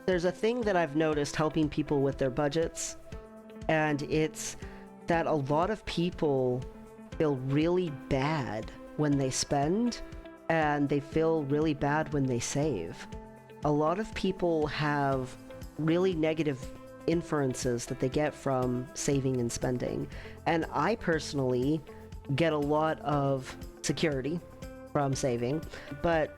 There's a thing that I've noticed helping people with their budgets, and it's that a lot of people feel really bad when they spend, and they feel really bad when they save. A lot of people have really negative inferences that they get from saving and spending. And I personally get a lot of security from saving, but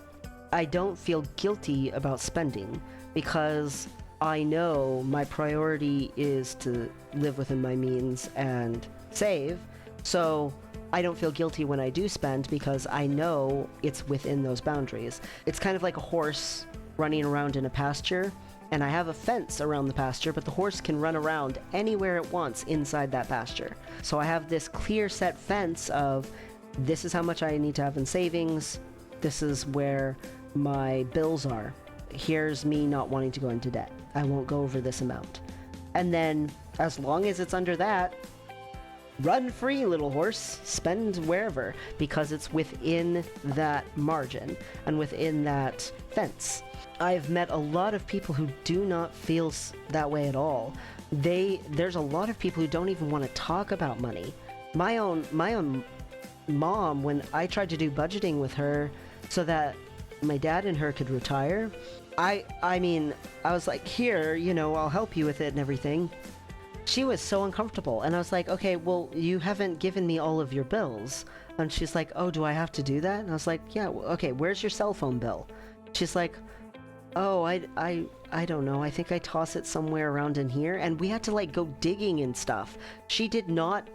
I don't feel guilty about spending because I know my priority is to live within my means and save. So I don't feel guilty when I do spend because I know it's within those boundaries. It's kind of like a horse running around in a pasture, and I have a fence around the pasture, but the horse can run around anywhere it wants inside that pasture. So I have this clear set fence of this is how much I need to have in savings, this is where my bills are, here's me not wanting to go into debt, I won't go over this amount. And then as long as it's under that, run free, little horse, spend wherever, because it's within that margin and within that fence. I've met a lot of people who do not feel that way at all. There's a lot of people who don't even want to talk about money. My own mom, when I tried to do budgeting with her so that my dad and her could retire, I mean, I was like, here, I'll help you with it and everything. She was so uncomfortable, and I was like, okay, well, you haven't given me all of your bills. And she's like, oh, do I have to do that? And I was like, yeah, okay, where's your cell phone bill? She's like, oh, I don't know, I think I toss it somewhere around in here. And we had to go digging and stuff. She did not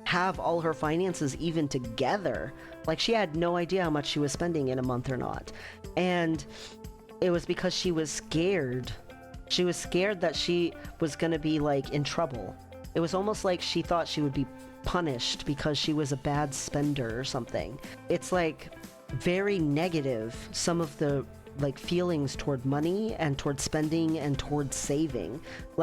have all her finances even together. She had no idea how much she was spending in a month or not. And it was because she was scared. She was scared that she was gonna be in trouble. It was almost like she thought she would be punished because she was a bad spender or something. It's very negative, some of the feelings toward money and toward spending and toward saving.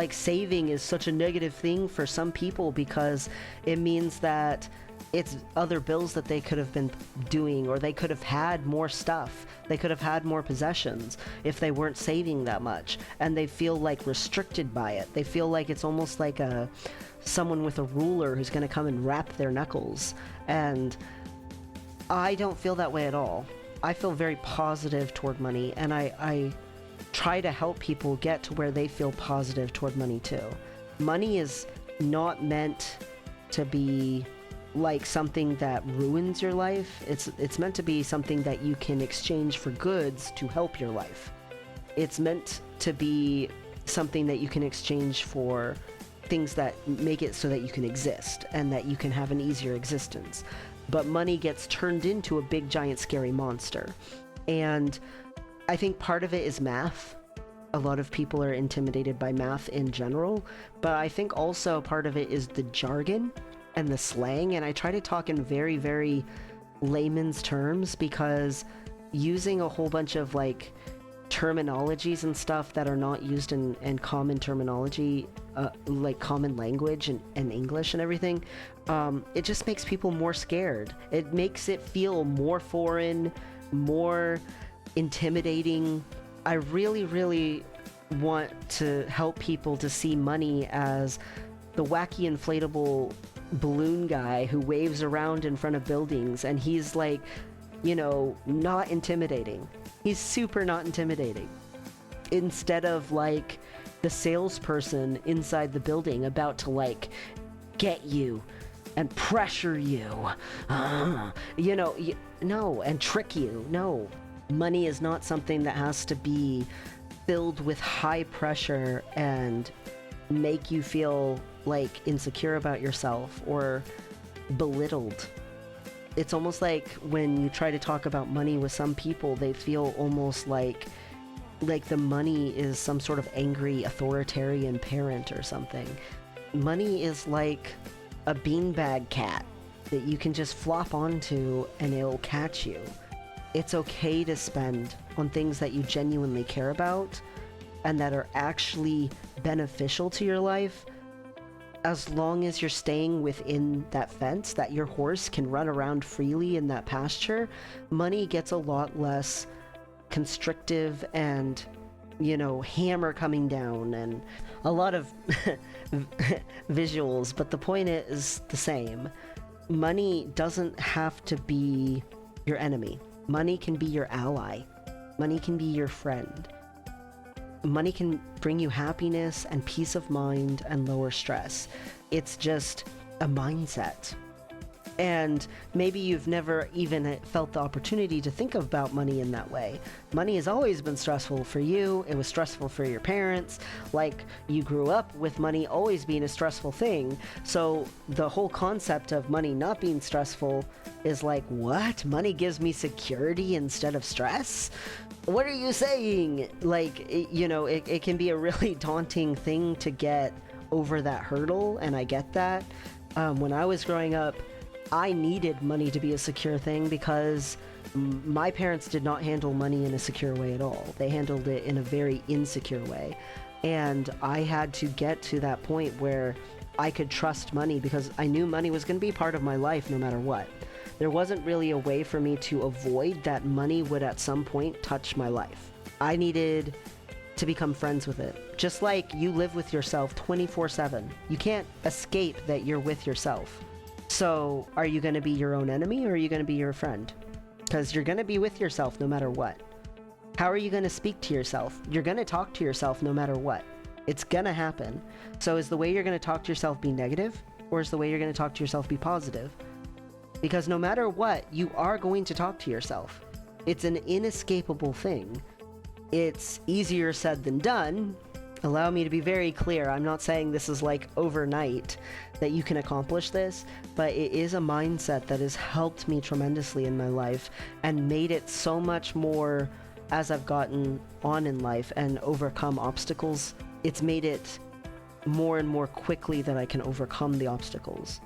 Saving is such a negative thing for some people because it means that it's other bills that they could have been doing, or they could have had more stuff. They could have had more possessions if they weren't saving that much, and they feel restricted by it. They feel it's almost like someone with a ruler who's going to come and rap their knuckles. And I don't feel that way at all. I feel very positive toward money, and I try to help people get to where they feel positive toward money too. Money is not meant to be something that ruins your life. It's meant to be something that you can exchange for goods to help your life. It's meant to be something that you can exchange for things that make it so that you can exist and that you can have an easier existence. But money gets turned into a big, giant, scary monster. And I think part of it is math. A lot of people are intimidated by math in general, but I think also part of it is the jargon and the slang. And I try to talk in very, very layman's terms, because using a whole bunch of terminologies and stuff that are not used in common terminology, common language and English and everything, it just makes people more scared. It makes it feel more foreign, more intimidating. I really, really want to help people to see money as the wacky inflatable balloon guy who waves around in front of buildings, and he's not intimidating. He's super not intimidating. Instead of the salesperson inside the building about to get you and pressure you, no, and trick you. No, money is not something that has to be filled with high pressure and make you feel insecure about yourself or belittled. It's almost like when you try to talk about money with some people, they feel almost like the money is some sort of angry authoritarian parent or something. Money is like a beanbag cat that you can just flop onto and it'll catch you. It's okay to spend on things that you genuinely care about and that are actually beneficial to your life, as long as you're staying within that fence, that your horse can run around freely in that pasture. Money gets a lot less constrictive and hammer coming down and a lot of visuals, but the point is the same. Money doesn't have to be your enemy. Money can be your ally. Money can be your friend. Money can bring you happiness and peace of mind and lower stress. It's just a mindset. And maybe you've never even felt the opportunity to think about money in that way. Money has always been stressful for you. It was stressful for your parents. Like, you grew up with money always being a stressful thing. So the whole concept of money not being stressful is like, what? Money gives me security instead of stress? What are you saying? Like, it can be a really daunting thing to get over that hurdle, and I get that. When I was growing up, I needed money to be a secure thing because my parents did not handle money in a secure way at all. They handled it in a very insecure way. And I had to get to that point where I could trust money because I knew money was going to be part of my life no matter what. There wasn't really a way for me to avoid that money would at some point touch my life. I needed to become friends with it. Just like you live with yourself 24/7. You can't escape that you're with yourself. So, are you going to be your own enemy or are you going to be your friend? Because you're going to be with yourself no matter what. How are you going to speak to yourself? You're going to talk to yourself no matter what. It's going to happen. So, is the way you're going to talk to yourself be negative? Or is the way you're going to talk to yourself be positive? Because no matter what, you are going to talk to yourself. It's an inescapable thing. It's easier said than done. Allow me to be very clear. I'm not saying this is like overnight that you can accomplish this, but it is a mindset that has helped me tremendously in my life and made it so much more as I've gotten on in life and overcome obstacles. It's made it more and more quickly that I can overcome the obstacles.